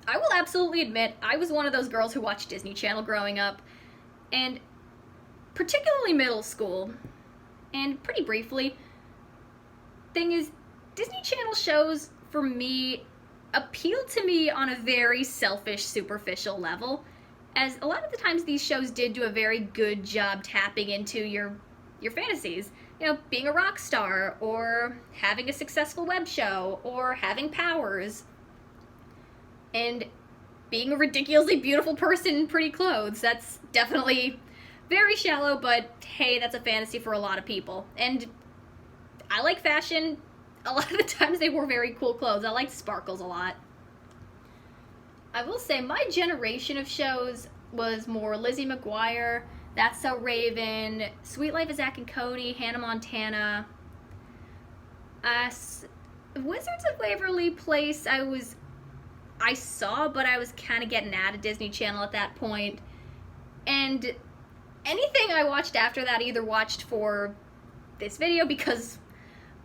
I will absolutely admit, I was one of those girls who watched Disney Channel growing up, and particularly middle school, and pretty briefly. Thing is, Disney Channel shows, for me, appealed to me on a very selfish, superficial level, as a lot of the times these shows did do a very good job tapping into your fantasies. You know, being a rock star, or having a successful web show, or having powers, and being a ridiculously beautiful person in pretty clothes. That's definitely very shallow, but hey, that's a fantasy for a lot of people. And I like fashion. A lot of the times they wore very cool clothes. I liked sparkles a lot. I will say my generation of shows was more Lizzie McGuire, That's So Raven, Sweet Life of Zack and Cody, Hannah Montana. Wizards of Waverly Place I saw, but I was kind of getting out of Disney Channel at that point. And anything I watched after that, I either watched for this video because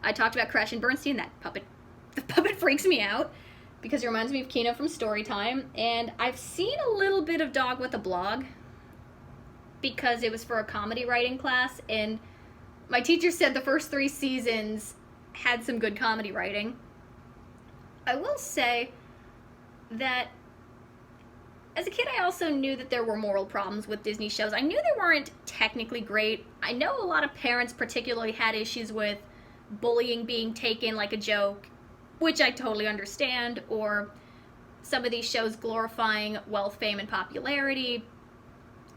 I talked about Crash and Bernstein, the puppet freaks me out because it reminds me of Kino from Storytime, and I've seen a little bit of Dog with a Blog because it was for a comedy writing class, and my teacher said the first 3 seasons had some good comedy writing. I will say that as a kid, I also knew that there were moral problems with Disney shows. I knew they weren't technically great. I know a lot of parents particularly had issues with bullying being taken like a joke, which I totally understand, or some of these shows glorifying wealth, fame, and popularity.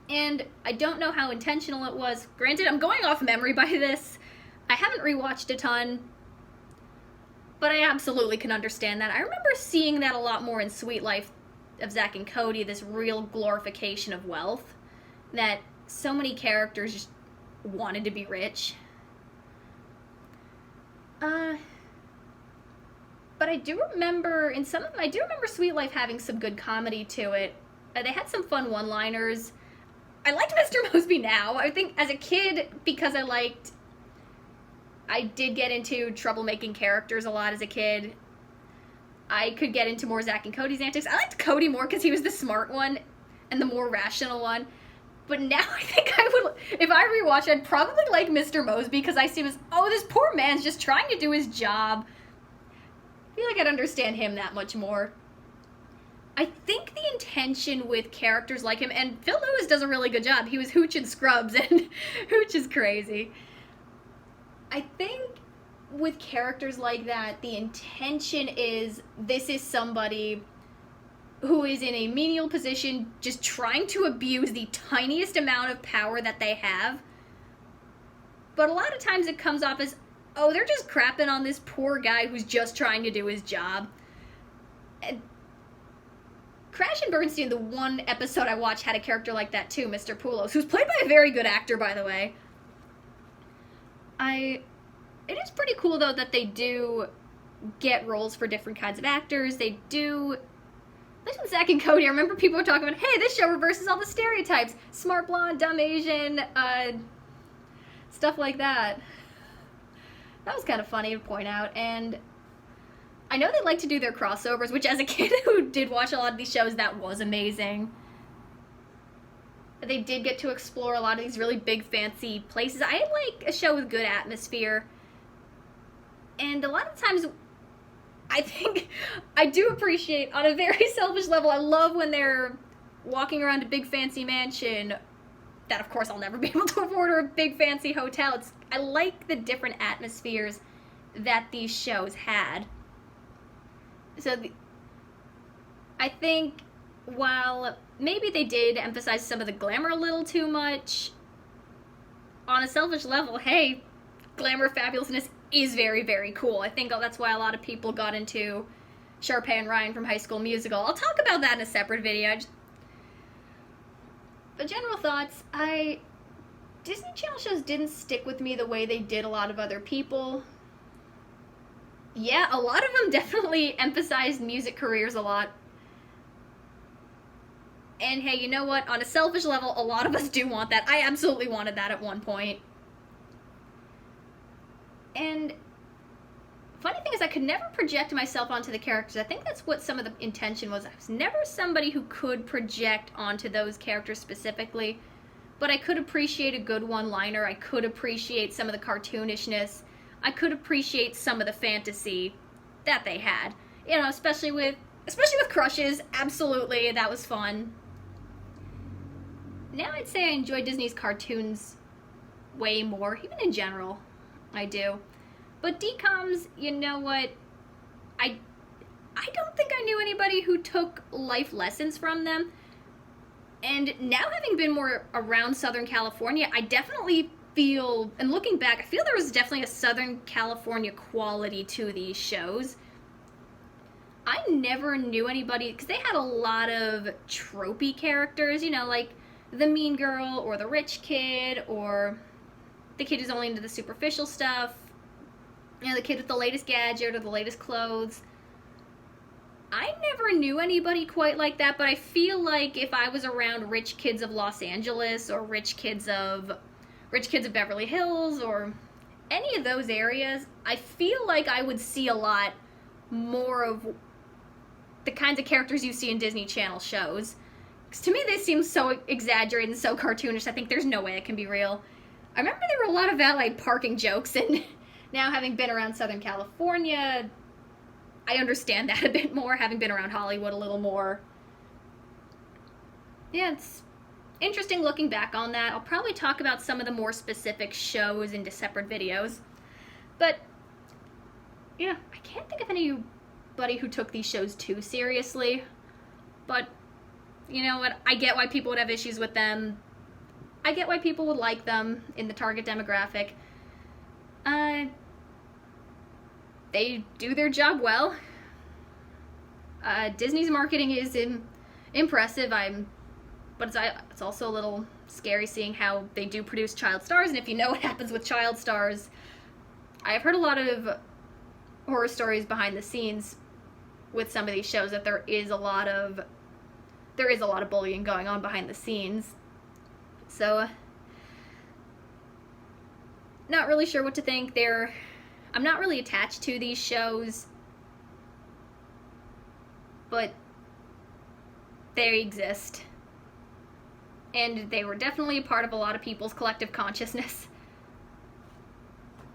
And I don't know how intentional it was. Granted, I'm going off memory by this. I haven't rewatched a ton, but I absolutely can understand that. I remember seeing that a lot more in Sweet Life of Zack and Cody, this real glorification of wealth, that so many characters just wanted to be rich. But I do remember, in some of them, I do remember Sweet Life having some good comedy to it. They had some fun one-liners. I liked Mr. Mosby now. I think as a kid, because I did get into troublemaking characters a lot as a kid, I could get into more Zack and Cody's antics. I liked Cody more because he was the smart one and the more rational one. But now I think I would, if I rewatch, I'd probably like Mr. Mosby because I see him as, oh, this poor man's just trying to do his job. I feel like I'd understand him that much more. I think the intention with characters like him, and Phil Lewis does a really good job. He was Hooch in Scrubs, and Hooch is crazy. I think with characters like that, the intention is this is somebody who is in a menial position just trying to abuse the tiniest amount of power that they have. But a lot of times it comes off as, oh, they're just crapping on this poor guy who's just trying to do his job. And Crash and Bernstein, the one episode I watched, had a character like that too, Mr. Poulos, who's played by a very good actor, by the way. It is pretty cool, though, that they do get roles for different kinds of actors. They do, especially with Zack and Cody, I remember people were talking about, hey, this show reverses all the stereotypes. Smart blonde, dumb Asian, stuff like that. That was kind of funny to point out, and I know they like to do their crossovers, which as a kid who did watch a lot of these shows, that was amazing. They did get to explore a lot of these really big, fancy places. I like a show with good atmosphere. And a lot of times, I think, I do appreciate, on a very selfish level, I love when they're walking around a big, fancy mansion that, of course, I'll never be able to afford, or a big, fancy hotel. I like the different atmospheres that these shows had. So, I think, while maybe they did emphasize some of the glamour a little too much, on a selfish level, hey, glamour fabulousness is very, very cool. I think that's why a lot of people got into Sharpay and Ryan from High School Musical. I'll talk about that in a separate video. But general thoughts, Disney Channel shows didn't stick with me the way they did a lot of other people. Yeah, a lot of them definitely emphasized music careers a lot. And hey, you know what? On a selfish level, a lot of us do want that. I absolutely wanted that at one point. And funny thing is I could never project myself onto the characters. I think that's what some of the intention was. I was never somebody who could project onto those characters specifically, but I could appreciate a good one-liner. I could appreciate some of the cartoonishness. I could appreciate some of the fantasy that they had. You know, especially with crushes. Absolutely, that was fun. Now I'd say I enjoy Disney's cartoons way more, even in general. I do. But DComs, you know what? I don't think I knew anybody who took life lessons from them. And now having been more around Southern California, I definitely feel, and looking back, I feel there was definitely a Southern California quality to these shows. I never knew anybody, because they had a lot of tropey characters, you know, like the mean girl, or the rich kid, or the kid who's only into the superficial stuff, you know, the kid with the latest gadget or the latest clothes. I never knew anybody quite like that, but I feel like if I was around rich kids of Los Angeles, or rich kids of Beverly Hills, or any of those areas, I feel like I would see a lot more of the kinds of characters you see in Disney Channel shows. Because to me, they seem so exaggerated and so cartoonish. I think there's no way it can be real. I remember there were a lot of valet parking jokes, and now having been around Southern California, I understand that a bit more, having been around Hollywood a little more. Yeah, it's interesting looking back on that. I'll probably talk about some of the more specific shows into separate videos. But, yeah, I can't think of anybody who took these shows too seriously. But, you know what, I get why people would have issues with them. I get why people would like them in the target demographic. They do their job well. Disney's marketing is impressive. But it's also a little scary seeing how they do produce child stars, and if you know what happens with child stars, I've heard a lot of horror stories behind the scenes with some of these shows that there is a lot of bullying going on behind the scenes. So, not really sure what to think. I'm not really attached to these shows, but they exist. And they were definitely a part of a lot of people's collective consciousness.